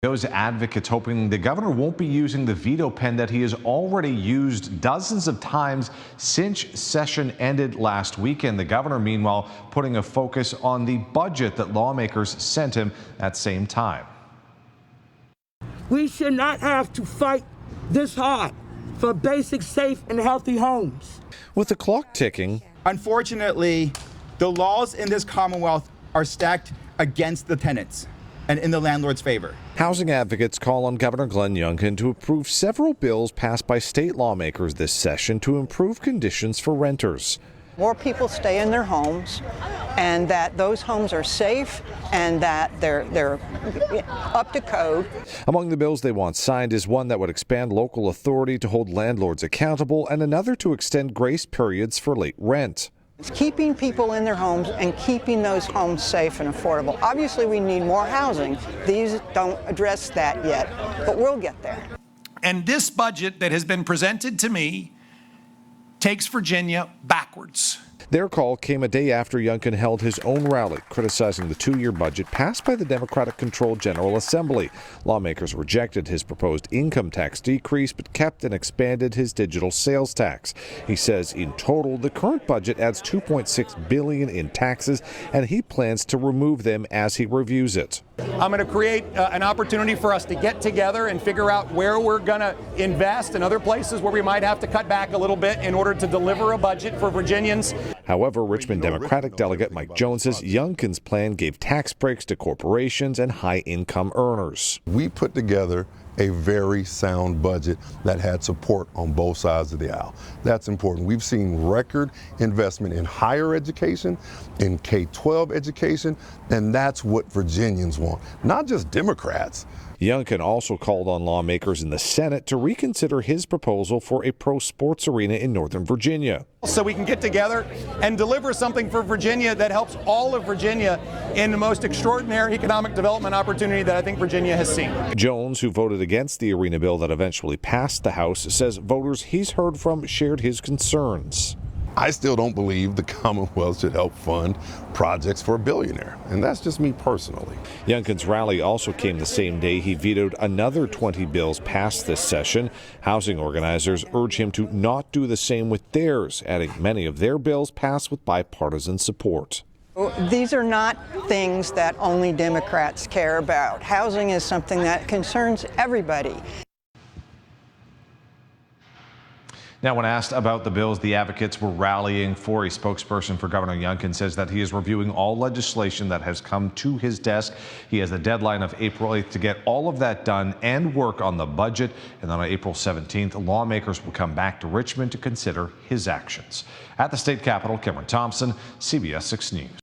Those advocates hoping the governor won't be using the veto pen that he has already used dozens of times since session ended last weekend. The governor, meanwhile, putting a focus on the budget that lawmakers sent him at same time. We should not have to fight this hard for basic, safe, and healthy homes. With the clock ticking, unfortunately, the laws in this Commonwealth are stacked against the tenants and in the landlord's favor. Housing advocates call on Governor Younkin to approve several bills passed by state lawmakers this session to improve conditions for renters. More people stay in their homes, and that those homes are safe and that they're up to code. Among the bills they want signed is one that would expand local authority to hold landlords accountable, and another to extend grace periods for late rent. It's keeping people in their homes and keeping those homes safe and affordable. Obviously, we need more housing. These don't address that yet, but we'll get there. And this budget that has been presented to me takes Virginia backwards. Their call came a day after Younkin held his own rally, criticizing the two-year budget passed by the Democratic-controlled General Assembly. Lawmakers rejected his proposed income tax decrease, but kept and expanded his digital sales tax. He says in total, the current budget adds $2.6 billion in taxes, and he plans to remove them as he reviews it. I'm going to create an opportunity for us to get together and figure out where we're going to invest and other places where we might have to cut back a little bit in order to deliver a budget for Virginians. However, Richmond Democratic Delegate Mike Jones says Younkin's plan gave tax breaks to corporations and high-income earners. We put together a very sound budget that had support on both sides of the aisle. That's important. We've seen record investment in higher education, in K-12 education, and that's what Virginians want, not just Democrats. Younkin also called on lawmakers in the Senate to reconsider his proposal for a pro-sports arena in Northern Virginia. So we can get together and deliver something for Virginia that helps all of Virginia in the most extraordinary economic development opportunity that I think Virginia has seen. Jones, who voted against the arena bill that eventually passed the House, says voters he's heard from shared his concerns. I still don't believe the Commonwealth should help fund projects for a billionaire, and that's just me personally. Younkin's rally also came the same day he vetoed another 20 bills passed this session. Housing organizers urge him to not do the same with theirs, adding many of their bills passed with bipartisan support. These are not things that only Democrats care about. Housing is something that concerns everybody. Now, when asked about the bills the advocates were rallying for, a spokesperson for Governor Younkin says that he is reviewing all legislation that has come to his desk. He has the deadline of April 8th to get all of that done and work on the budget. And then on April 17th, lawmakers will come back to Richmond to consider his actions. At the state capitol, Cameron Thompson, CBS 6 News.